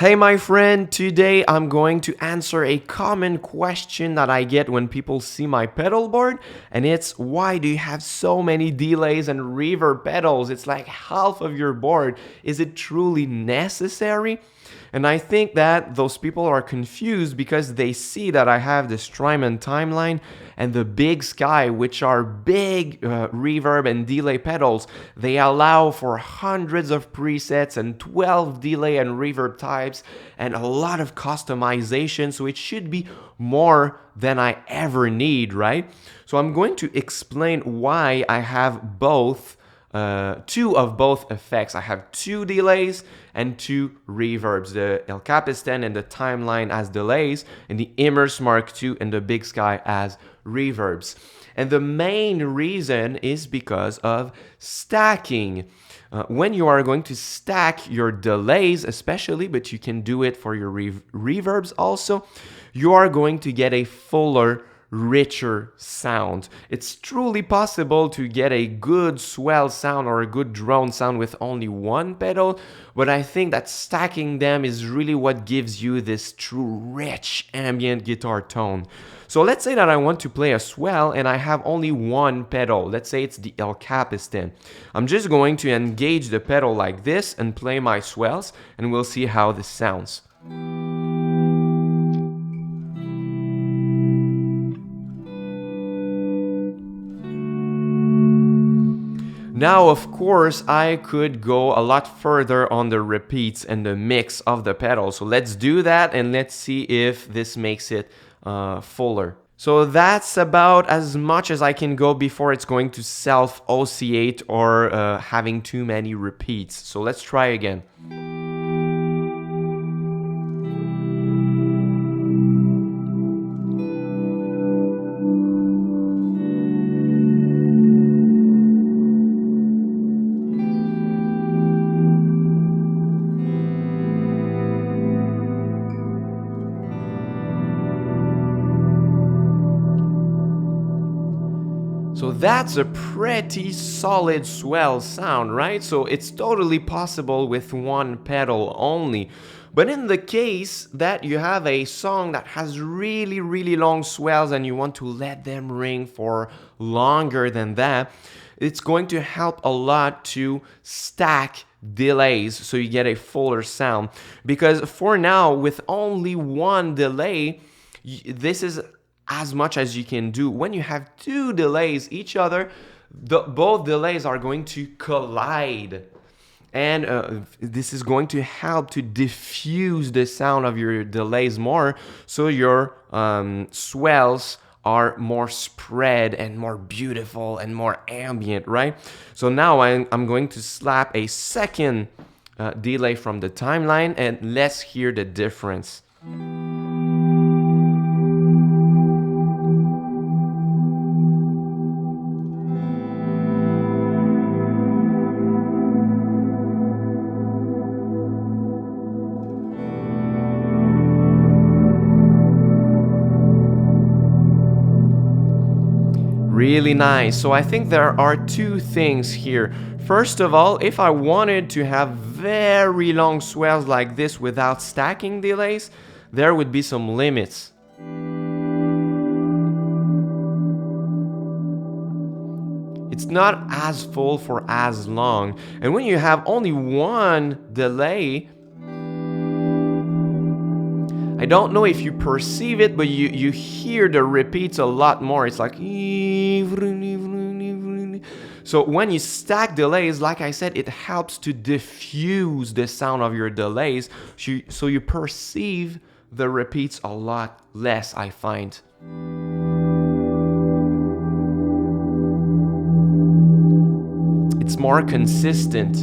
Hey my friend, today I'm going to answer a common question that I get when people see my pedal board, and it's why do you have so many delays and reverb pedals? It's like half of your board. Is it truly necessary? And I think that those people are confused because they see that I have the Strymon timeline and the Big Sky, which are big reverb and delay pedals. They allow for hundreds of presets and 12 delay and reverb types and a lot of customization, so it should be more than I ever need, right? So I'm going to explain why I have both two of both effects. I have two delays and two reverbs, the El Capistan and the Timeline as delays, and the Immerse Mark II and the Big Sky as reverbs. And the main reason is because of stacking. When you are going to stack your delays especially, but you can do it for your reverbs also, you are going to get a fuller, richer sound. It's truly possible to get a good swell sound or a good drone sound with only one pedal, but I think that stacking them is really what gives you this true rich ambient guitar tone. So let's say that I want to play a swell and I have only one pedal. Let's say it's the El Capistan. I'm just going to engage the pedal like this and play my swells, and we'll see how this sounds. Now, of course, I could go a lot further on the repeats and the mix of the pedals. So let's do that and let's see if this makes it fuller. So that's about as much as I can go before it's going to self-oscillate or having too many repeats. So let's try again. So that's a pretty solid swell sound, right? So it's totally possible with one pedal only. But in the case that you have a song that has really long swells and you want to let them ring for longer than that, it's going to help a lot to stack delays so you get a fuller sound. Because for now, with only one delay, this is as much as you can do. When you have two delays each other, both delays are going to collide, and this is going to help to diffuse the sound of your delays more, so your swells are more spread and more beautiful and more ambient, right? So now I'm going to slap a second delay from the timeline, and let's hear the difference. Really nice. So I think there are two things here. First of all, if I wanted to have very long swells like this without stacking delays, there would be some limits. It's not as full for as long. And when you have only one delay, I don't know if you perceive it, but you hear the repeats a lot more. It's like... So when you stack delays, like I said, it helps to diffuse the sound of your delays, so you perceive the repeats a lot less, I find. It's more consistent.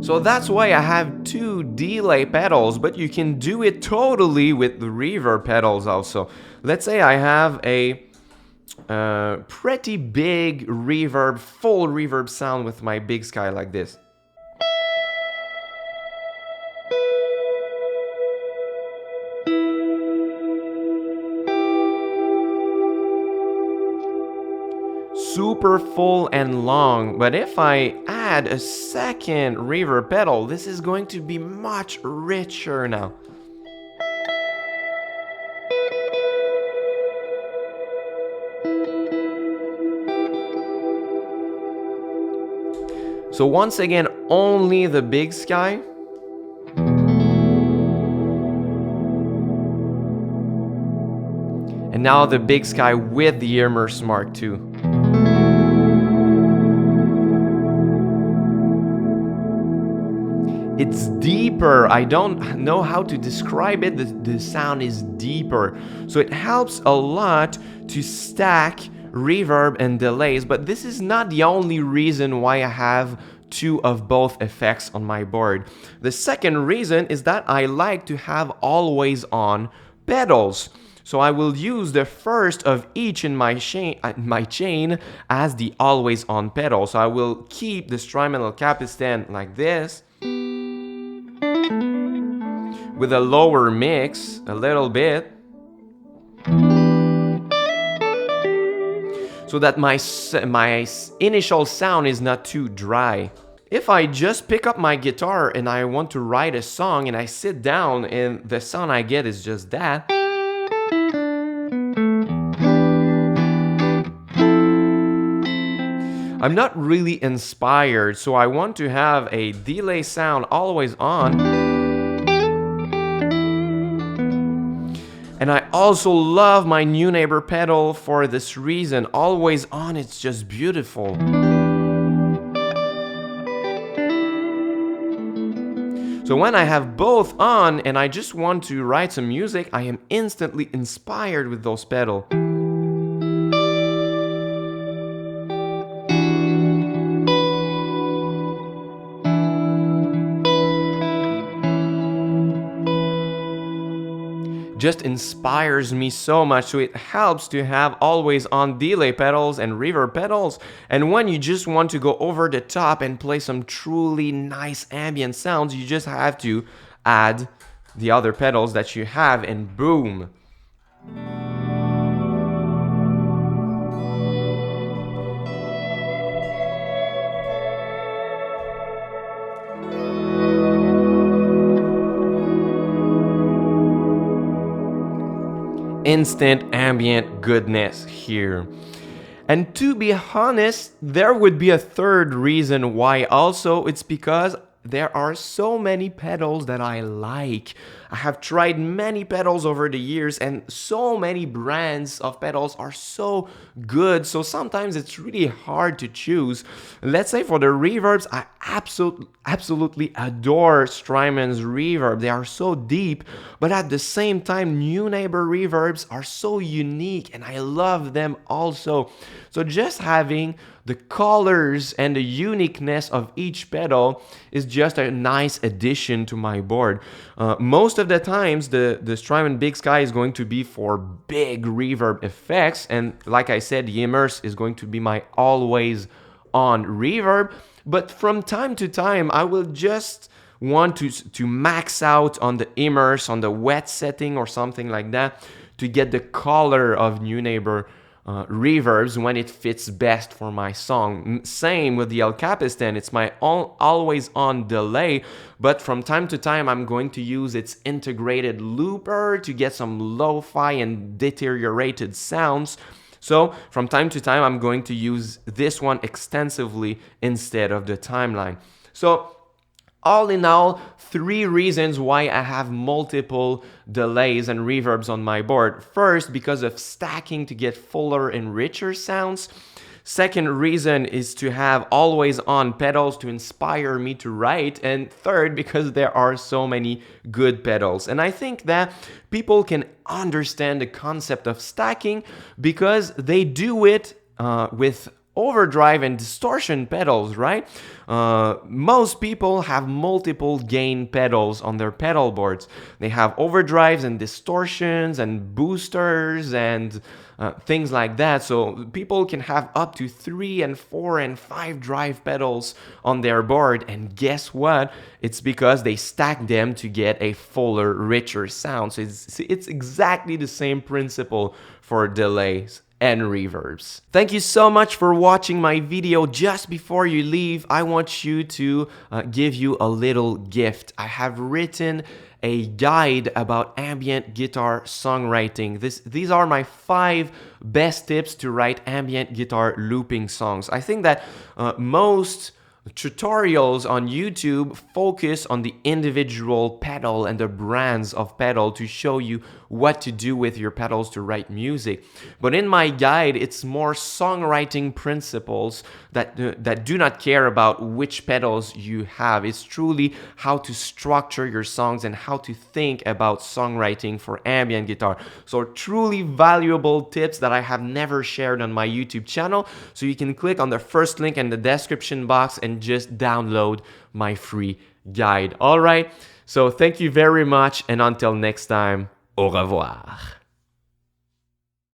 So that's why I have two delay pedals, but you can do it totally with the reverb pedals also. Let's say I have a pretty big reverb, full reverb sound with my Big Sky like this. super full and long, but if I add a second reverb pedal, this is going to be much richer now. So once again, only the big sky. And now the big sky with the Immerse Mark II. It's deeper. I don't know how to describe it. The sound is deeper. So it helps a lot to stack reverb and delays, but this is not the only reason why I have two of both effects on my board. The second reason is that I like to have always on pedals. So I will use the first of each in my chain as the always on pedal. So I will keep the Strymon El Capistan like this, with a lower mix, a little bit, so that my initial sound is not too dry. If I just pick up my guitar and I want to write a song and I sit down and the sound I get is just that, I'm not really inspired, so I want to have a delay sound always on. And I also love my New Neighbor pedal for this reason. Always on, it's just beautiful. So when I have both on and I just want to write some music, I am instantly inspired with those pedals. Just inspires me so much, so it helps to have always on delay pedals and reverb pedals. And when you just want to go over the top and play some truly nice ambient sounds, you just have to add the other pedals that you have and boom. Instant ambient goodness here. And to be honest, there would be a third reason why also. It's because there are so many pedals that I like. I have tried many pedals over the years and so many brands of pedals are so good. So sometimes it's really hard to choose. Let's say for the reverbs, I absolutely adore Strymon's reverb. They are so deep, but at the same time, New Neighbor reverbs are so unique and I love them also. So just having the colors and the uniqueness of each pedal is just a nice addition to my board. Most of the times, the Strymon Big Sky is going to be for big reverb effects, and like I said, the Immerse is going to be my always on reverb. But from time to time, I will just want to max out on the Immerse, on the wet setting or something like that, to get the color of New Neighbor reverbs when it fits best for my song. Same with the El Capistan, it's my always on delay, but from time to time I'm going to use its integrated looper to get some lo-fi and deteriorated sounds. So from time to time I'm going to use this one extensively instead of the timeline. So all in all, 3 reasons why I have multiple delays and reverbs on my board. First, because of stacking to get fuller and richer sounds. Second reason is to have always on pedals to inspire me to write. And third, because there are so many good pedals. And I think that people can understand the concept of stacking because they do it with overdrive and distortion pedals, right? Most people have multiple gain pedals on their pedal boards. They have overdrives and distortions and boosters and things like that. So people can have up to 3 and 4 and 5 drive pedals on their board. And guess what? It's because they stack them to get a fuller, richer sound. So it's exactly the same principle for delays and reverbs. Thank you so much for watching my video. Just before you leave, I want you to give you a little gift. I have written a guide about ambient guitar songwriting. These are my 5 best tips to write ambient guitar looping songs. I think that most tutorials on YouTube focus on the individual pedal and the brands of pedal to show you what to do with your pedals to write music. But in my guide, it's more songwriting principles that do not care about which pedals you have. It's truly how to structure your songs and how to think about songwriting for ambient guitar. So truly valuable tips that I have never shared on my YouTube channel. So you can click on the first link in the description box and just download my free guide. All right. So thank you very much. And until next time, au revoir.